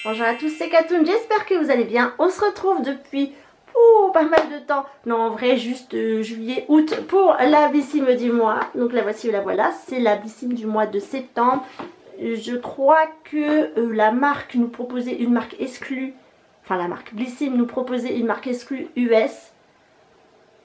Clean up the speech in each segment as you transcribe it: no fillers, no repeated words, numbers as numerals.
Bonjour à tous, c'est Katoun, j'espère que vous allez bien. On se retrouve depuis pas mal de temps, non en vrai juste juillet, août pour la bissime du mois. Donc la voici, la voilà, c'est la bissime du mois de septembre. Je crois que la marque nous proposait une marque exclue, enfin la marque Blissim nous proposait une marque exclue US.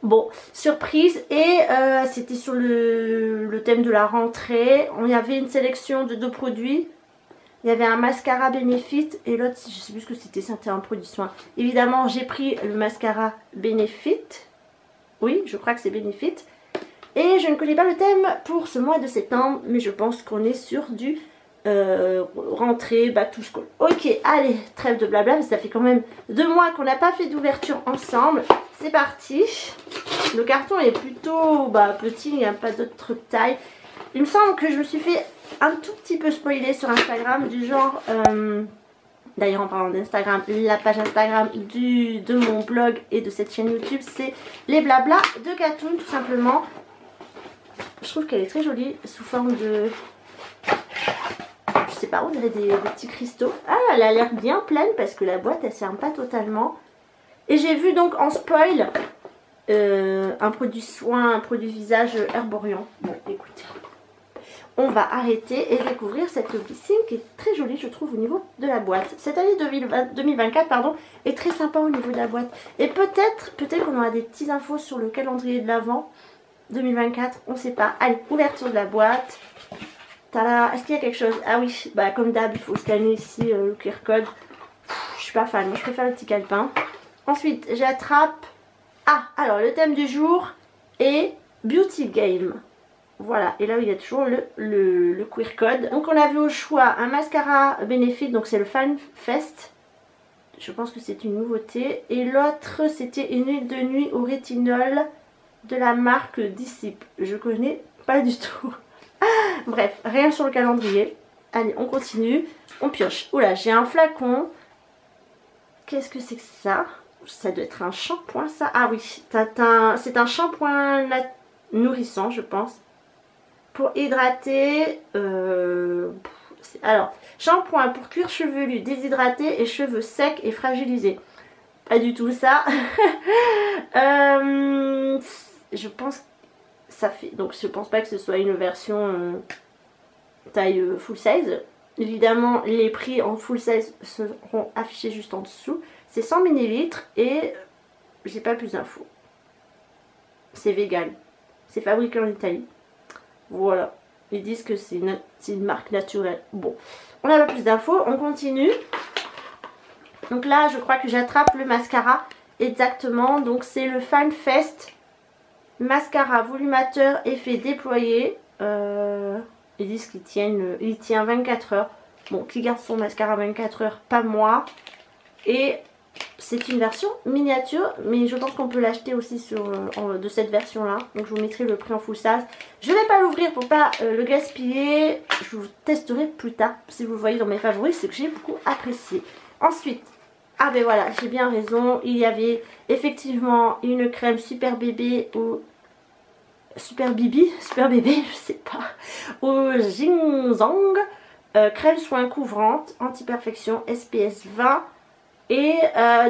Bon, surprise, et c'était sur le thème de la rentrée. Il y avait une sélection de 2 produits. Il y avait un mascara Benefit et l'autre, je sais plus ce que c'était un produit soin. Évidemment, j'ai pris le mascara Benefit. Oui, je crois que c'est Benefit. Et je ne connais pas le thème pour ce mois de septembre, mais je pense qu'on est sur du rentrée, back to school. Ok, allez, trêve de blabla, mais ça fait quand même 2 mois qu'on n'a pas fait d'ouverture ensemble. C'est parti. Le carton est plutôt petit, il n'y a pas d'autre taille. Il me semble que je me suis fait un tout petit peu spoiler sur Instagram, du genre, d'ailleurs en parlant d'Instagram, la page Instagram de mon blog et de cette chaîne YouTube, c'est les blabla de Katoun tout simplement. Je trouve qu'elle est très jolie sous forme de, je sais pas, on dirait des petits cristaux. Ah, elle a l'air bien pleine parce que la boîte elle ne ferme pas totalement. Et j'ai vu donc en spoil un produit soin, un produit visage Herborian. Bon, écoutez, on va arrêter et découvrir cette bissime qui est très jolie, je trouve, au niveau de la boîte. Cette année 2024 pardon, est très sympa au niveau de la boîte. Et peut-être qu'on aura des petites infos sur le calendrier de l'Avent 2024, on ne sait pas. Allez, ouverture de la boîte. Tada, est-ce qu'il y a quelque chose? Ah oui, comme d'hab, il faut scanner ici le QR code. Je suis pas fan, moi je préfère le petit calepin. Ensuite, j'attrape... Ah, alors le thème du jour est Beauty Game. Voilà, et là il y a toujours le QR code. Donc on avait au choix un mascara Benefit, donc c'est le Fan Fest. Je pense que c'est une nouveauté. Et l'autre c'était une huile de nuit au rétinol de la marque Dissipe. Je connais pas du tout. Bref, rien sur le calendrier. Allez, on continue. On pioche. Oula, j'ai un flacon. Qu'est-ce que c'est que ça? Ça doit être un shampoing ça. Ah oui, c'est un shampoing nourrissant je pense. Pour hydrater, alors, shampoing pour cuir chevelu, déshydraté et cheveux secs et fragilisés. Pas du tout ça. Je pense que ça fait, donc je pense pas que ce soit une version taille full size. Évidemment, les prix en full size seront affichés juste en dessous. C'est 100 ml et j'ai pas plus d'infos. C'est vegan. C'est fabriqué en Italie. Voilà, ils disent que c'est une marque naturelle. Bon, on n'a pas plus d'infos, on continue. Donc là, je crois que j'attrape le mascara exactement. Donc c'est le Fan Fest mascara volumateur effet déployé. Ils disent qu'il tient 24 heures. Bon, qui garde son mascara 24 heures, pas moi. Et c'est une version miniature, mais je pense qu'on peut l'acheter aussi de cette version là. Donc je vous mettrai le prix en full size. Je ne vais pas l'ouvrir pour pas le gaspiller. Je vous testerai plus tard. Si vous le voyez dans mes favoris, c'est que j'ai beaucoup apprécié. Ensuite, ah ben voilà, j'ai bien raison. Il y avait effectivement une crème super bébé ou super bébé, je sais pas, au ginseng. Crème soin couvrante, anti-perfection, SPF 20. Et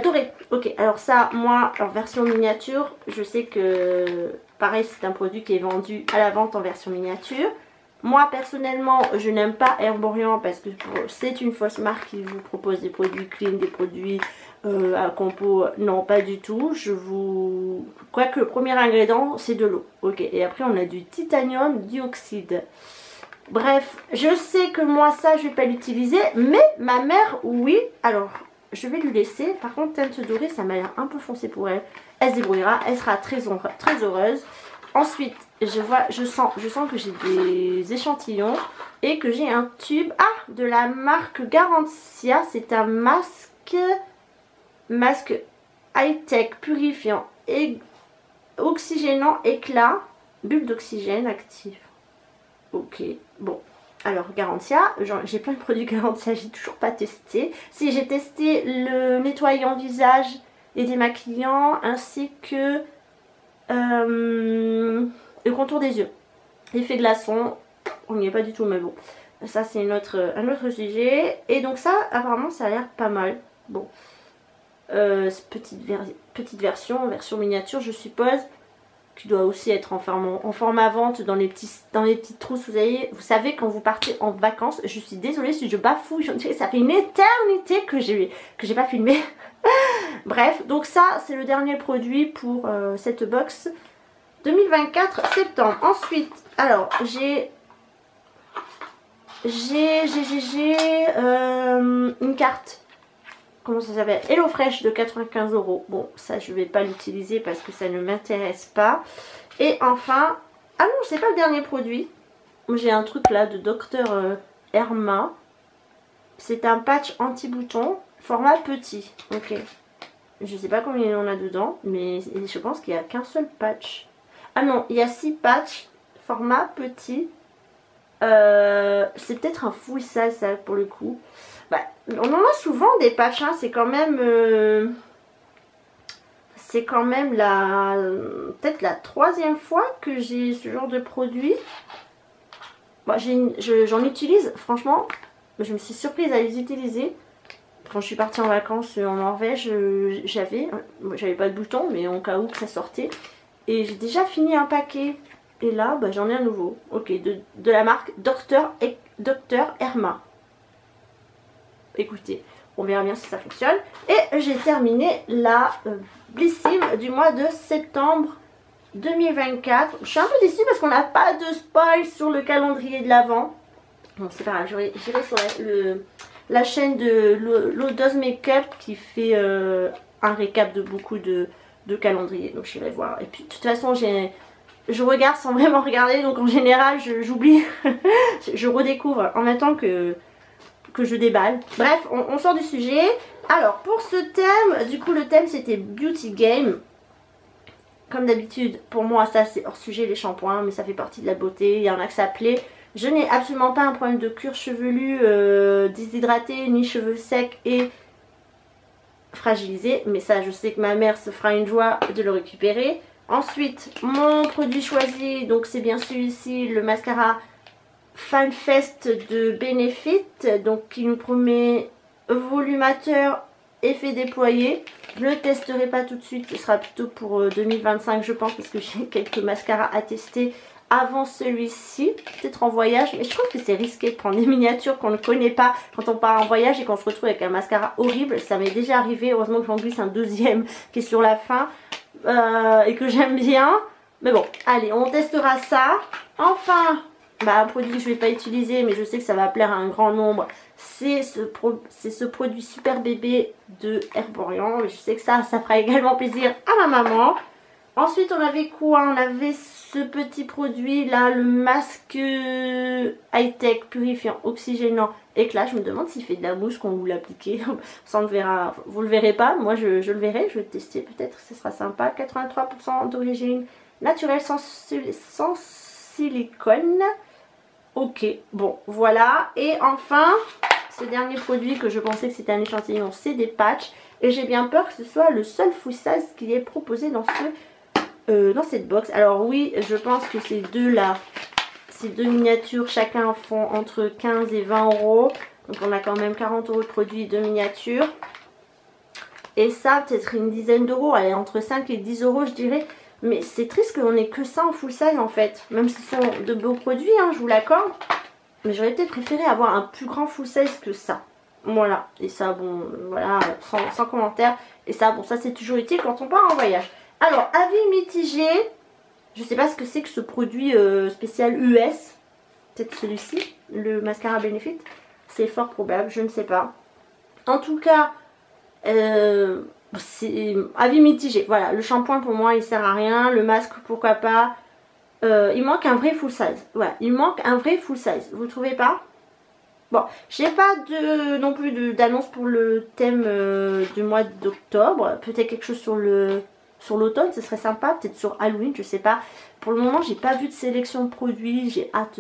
doré. Ok, alors ça, moi, en version miniature, je sais que, pareil, c'est un produit qui est vendu à la vente en version miniature. Moi, personnellement, je n'aime pas Herborian parce que c'est une fausse marque qui vous propose des produits clean, des produits à compo. Non, pas du tout. Quoique le premier ingrédient, c'est de l'eau. Ok, et après, on a du titanium dioxyde. Bref, je sais que moi, ça, je ne vais pas l'utiliser, mais ma mère, oui. Alors... je vais lui laisser. Par contre, teinte dorée, ça m'a l'air un peu foncé pour elle. Elle se débrouillera. Elle sera très heureuse. Ensuite, je sens que j'ai des échantillons et que j'ai un tube. Ah, de la marque Garantia. C'est un masque high-tech purifiant et oxygénant éclat. Bulle d'oxygène active. Ok, bon. Alors Garantia, j'ai plein de produits Garantia, j'ai toujours pas testé. Si, j'ai testé le nettoyant visage et démaquillant ainsi que le contour des yeux. Effet glaçon, on n'y est pas du tout mais bon. Ça c'est un autre sujet. Et donc ça apparemment ça a l'air pas mal. Bon. Petite version miniature je suppose. Qui doit aussi être en format vente dans les petites trousses. Vous savez quand vous partez en vacances. Je suis désolée si je bafouille. Ça fait une éternité que j'ai pas filmé. Bref, donc ça c'est le dernier produit pour cette box 2024 septembre. Ensuite, alors j'ai une carte, comment ça s'appelle, HelloFresh de 95 €. Bon, ça je vais pas l'utiliser parce que ça ne m'intéresse pas. Et enfin, ah non, c'est pas le dernier produit. J'ai un truc là de Dr Herma. C'est un patch anti-bouton, format petit. Ok. Je sais pas combien il y en a dedans, mais je pense qu'il n'y a qu'un seul patch. Ah non, il y a 6 patchs, format petit. C'est peut-être un full size ça pour le coup. Bah, on en a souvent des patchs, hein, c'est quand même peut-être la 3e fois que j'ai ce genre de produit. Bah, j'en utilise, franchement, je me suis surprise à les utiliser. Quand je suis partie en vacances en Norvège, j'avais pas de bouton, mais en cas où que ça sortait. Et j'ai déjà fini un paquet. Et là, bah, j'en ai un nouveau. Ok, de la marque Dr Herma. Écoutez, on verra bien si ça fonctionne. Et j'ai terminé la Blissim du mois de septembre 2024. Je suis un peu déçue parce qu'on n'a pas de spoil sur le calendrier de l'Avent. Bon, c'est pas grave, j'irai sur la chaîne de Lodos Makeup qui fait un récap de beaucoup de calendriers. Donc j'irai voir. Et puis de toute façon, je regarde sans vraiment regarder. Donc en général, j'oublie. Je redécouvre en même temps que je déballe. Bref, on sort du sujet. Alors pour ce thème, du coup le thème c'était Beauty Game. Comme d'habitude, pour moi ça c'est hors sujet les shampoings, mais ça fait partie de la beauté. Il y en a que ça plaît. Je n'ai absolument pas un problème de cuir chevelu déshydraté, ni cheveux secs et fragilisés. Mais ça, je sais que ma mère se fera une joie de le récupérer. Ensuite, mon produit choisi, donc c'est bien celui-ci, le mascara Fan Fest de Benefit. Donc qui nous promet volumateur, effet déployé. Je ne le testerai pas tout de suite, ce sera plutôt pour 2025 je pense, parce que j'ai quelques mascaras à tester avant celui-ci, peut-être en voyage. Mais je trouve que c'est risqué de prendre des miniatures qu'on ne connaît pas quand on part en voyage et qu'on se retrouve avec un mascara horrible. Ça m'est déjà arrivé, heureusement que j'en glisse un deuxième qui est sur la fin et que j'aime bien. Mais bon, allez, on testera ça. Enfin, bah, un produit que je ne vais pas utiliser mais je sais que ça va plaire à un grand nombre. C'est ce produit Super Bébé de Herborian. Je sais que ça fera également plaisir à ma maman. Ensuite, on avait quoi? On avait ce petit produit là, le masque high-tech purifiant, oxygénant, éclat. Je me demande s'il fait de la mousse quand vous l'appliquez. Ça, on le verra. Vous le verrez pas. Moi, je le verrai. Je vais le tester peut-être. Ce sera sympa. 83% d'origine naturelle sans silicone. Ok, bon, voilà. Et enfin, ce dernier produit que je pensais que c'était un échantillon, c'est des patchs. Et j'ai bien peur que ce soit le seul full size qui est proposé dans cette box. Alors oui, je pense que ces deux là, ces deux miniatures, chacun font entre 15 et 20 €. Donc on a quand même 40 € de produits de miniatures. Et ça, peut-être une dizaine d'euros. Allez, entre 5 et 10 € je dirais. Mais c'est triste qu'on ait que ça en full size en fait. Même si ce sont de beaux produits, hein, je vous l'accorde. Mais j'aurais peut-être préféré avoir un plus grand full size que ça. Voilà. Et ça, bon, voilà, sans commentaire. Et ça, bon, ça c'est toujours utile quand on part en voyage. Alors, avis mitigé. Je sais pas ce que c'est que ce produit spécial US. Peut-être celui-ci, le mascara Benefit. C'est fort probable, je ne sais pas. En tout cas, c'est avis mitigé. Voilà, le shampoing pour moi il sert à rien. Le masque pourquoi pas. Il manque un vrai full size. Voilà, il manque un vrai full size. Vous trouvez pas? Bon, j'ai pas non plus d'annonce pour le thème du mois d'octobre. Peut-être quelque chose sur l'automne, ce serait sympa. Peut-être sur Halloween, je sais pas. Pour le moment, j'ai pas vu de sélection de produits. J'ai hâte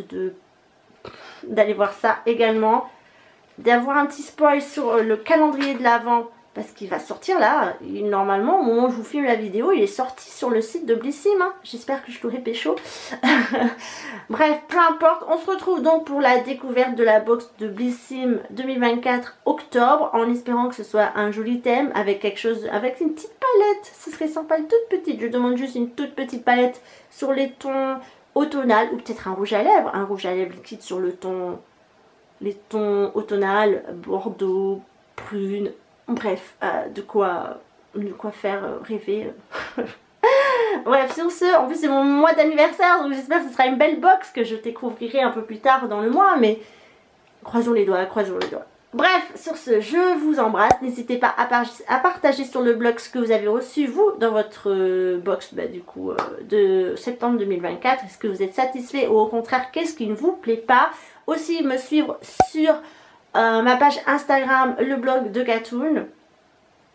d'aller voir ça également. D'avoir un petit spoil sur le calendrier de l'Avent parce qu'il va sortir là. Normalement, au moment où je vous filme la vidéo, il est sorti sur le site de Blissim. Hein. J'espère que je l'aurai pécho. Bref, peu importe. On se retrouve donc pour la découverte de la box de Blissim 2024 octobre, en espérant que ce soit un joli thème avec quelque chose, avec une petite palette. Ce serait sympa, une toute petite. Je demande juste une toute petite palette sur les tons automnal, ou peut-être un rouge à lèvres liquide sur le ton, les tons automnal, bordeaux, prune. Bref, de quoi faire rêver. Bref, sur ce, en plus c'est mon mois d'anniversaire, donc j'espère que ce sera une belle box que je découvrirai un peu plus tard dans le mois, mais croisons les doigts, croisons les doigts. Bref, sur ce, je vous embrasse. N'hésitez pas à partager sur le blog ce que vous avez reçu, vous, dans votre box du coup, de septembre 2024. Est-ce que vous êtes satisfait ou au contraire, qu'est-ce qui ne vous plaît pas? Aussi, me suivre sur ma page Instagram, le blog de Katoon.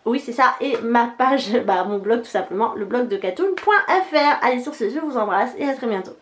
Oui, c'est ça. Et ma page, mon blog tout simplement, le blog de Katoon.fr. Allez, sur ce, je vous embrasse et à très bientôt.